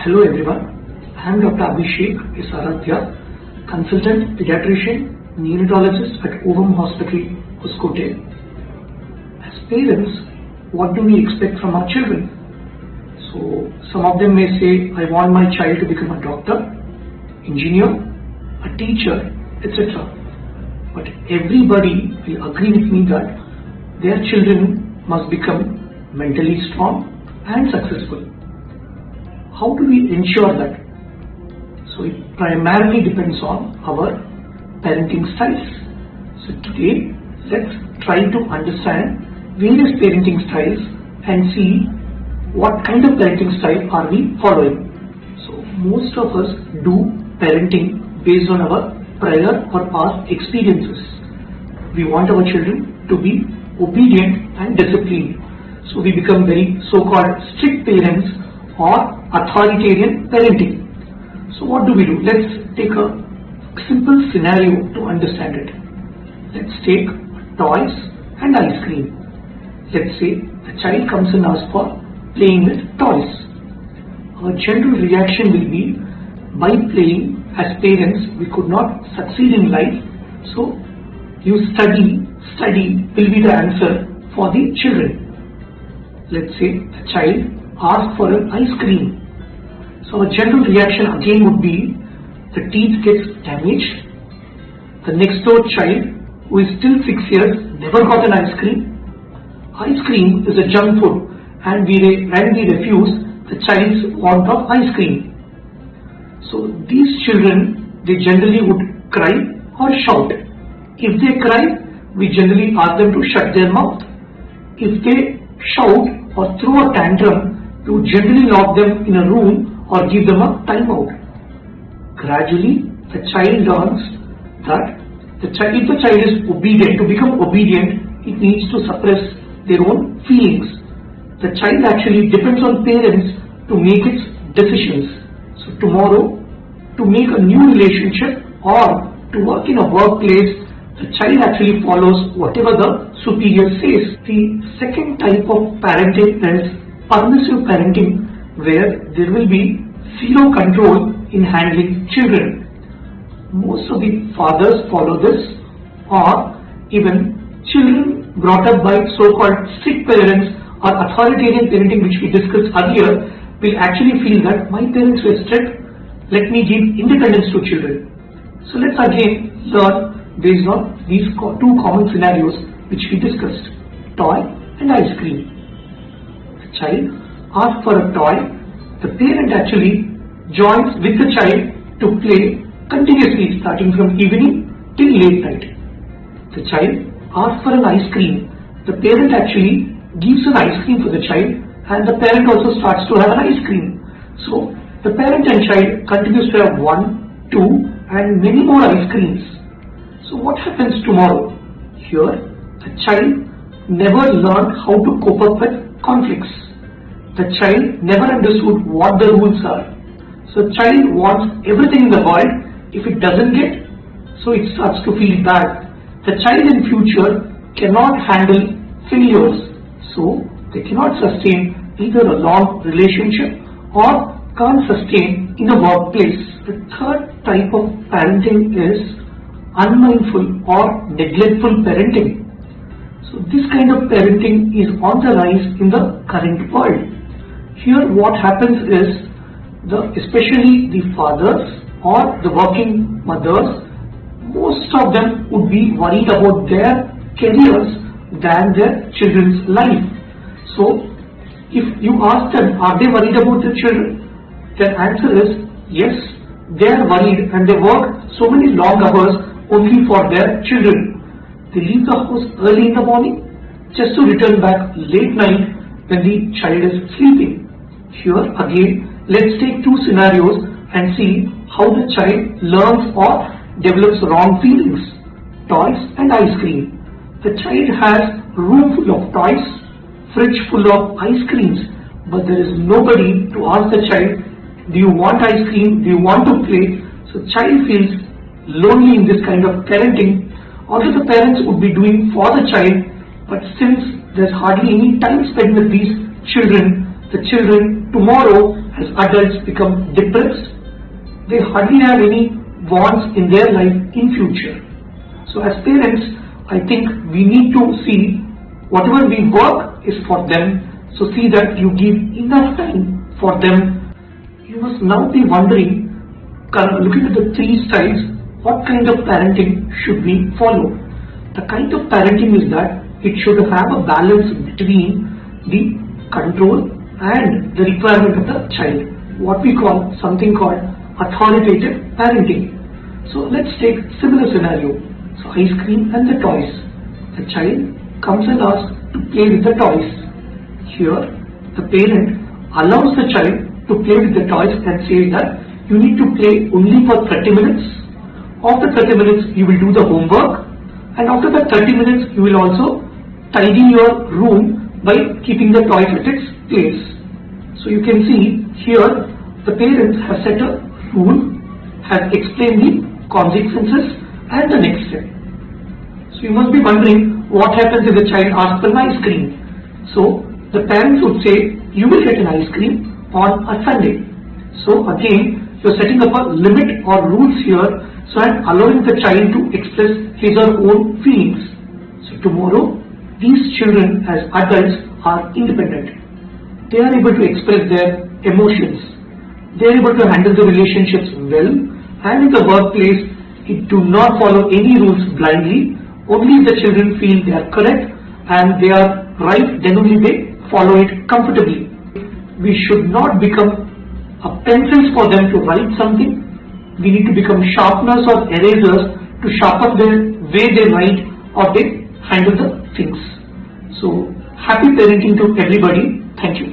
Hello everyone, I am Dr. Abhishek Isaradhya, consultant pediatrician, neonatologist at Ovum Hospital, Hoskote. As parents, what do we expect from our children? So some of them may say, I want my child to become a doctor, engineer, a teacher, etc. But everybody will agree with me that their children must become mentally strong and successful. How do we ensure that? So it primarily depends on our parenting styles. So today, let's try to understand various parenting styles and see what kind of parenting style are we following. So most of us do parenting based on our prior or past experiences. We want our children to be obedient and disciplined. So we become very so-called strict parents or authoritarian parenting. So what do? Let's take a simple scenario to understand it. Let's take toys and ice cream. Let's say the child comes and asks for playing with toys. Our general reaction will be, by playing, as parents we could not succeed in life, so you study will be the answer for the children. Let's say the child asks for an ice cream. So our general reaction again would be, the teeth gets damaged. The next door child, who is still 6 years, never got an ice cream. Ice cream is a junk food, and we refuse the child's want of ice cream. So these children, they generally would cry or shout. If they cry, we generally ask them to shut their mouth. If they shout or throw a tantrum, we would generally lock them in a room or give them a timeout. Gradually, the child learns that if the child is obedient, to become obedient, it needs to suppress their own feelings. The child actually depends on parents to make its decisions. So tomorrow, to make a new relationship or to work in a workplace, the child actually follows whatever the superior says. The second type of parenting is permissive parenting, where there will be zero control in handling children. Most of the fathers follow this, or even children brought up by so-called strict parents or authoritarian parenting, which we discussed earlier, will actually feel that my parents were strict, let me give independence to children. So let's again learn based on these two common scenarios which we discussed, toy and ice cream. The child asks for a toy, the parent actually joins with the child to play continuously starting from evening till late night. The child asks for an ice cream, the parent actually gives an ice cream for the child, and the parent also starts to have an ice cream. So the parent and child continues to have 1, 2 and many more ice creams. So what happens tomorrow? Here the child never learned how to cope up with conflicts. The child never understood what the rules are. So the child wants everything in the world. If it doesn't get, so it starts to feel bad. The child in future cannot handle failures. So they cannot sustain either a long relationship or can't sustain in a workplace. The third type of parenting is unmindful or neglectful parenting. So this kind of parenting is on the rise in the current world. Here what happens is, especially the fathers or the working mothers, most of them would be worried about their careers than their children's life. So if you ask them, are they worried about their children? Their answer is yes, they are worried, and they work so many long hours only for their children. They leave the house early in the morning just to return back late night when the child is sleeping. Here again, let's take two scenarios and see how the child learns or develops wrong feelings. Toys and ice cream. The child has room full of toys, fridge full of ice creams, but there is nobody to ask the child, do you want ice cream, do you want to play? So child feels lonely in this kind of parenting. Although the parents would be doing for the child, but since there's hardly any time spent with these children, the children tomorrow as adults become depressed, they hardly have any wants in their life in future. So as parents, I think we need to see whatever we work is for them, so see that you give enough time for them. You must now be wondering, looking at the three styles, what kind of parenting should we follow? The kind of parenting is that it should have a balance between the control and the requirement of the child, what we call something called authoritative parenting. So let's take similar scenario. So ice cream and the toys. The child comes and asks to play with the toys. Here the parent allows the child to play with the toys and says that you need to play only for 30 minutes. After 30 minutes you will do the homework, and after the 30 minutes you will also tidy your room by keeping the toys at its place. So you can see here the parents have set a rule, has explained the consequences and the next step. So you must be wondering what happens if the child asks for an ice cream. So the parents would say you will get an ice cream on a Sunday. So again you are setting up a limit or rules here, so and allowing the child to express his or her own feelings. So tomorrow these children as adults are independent. They are able to express their emotions. They are able to handle the relationships well, and in the workplace it do not follow any rules blindly. Only if the children feel they are correct and they are right, then only they follow it comfortably. We should not become a pencils for them to write something. We need to become sharpeners or erasers to sharpen the way they write or they handle the things. So happy parenting to everybody. Thank you.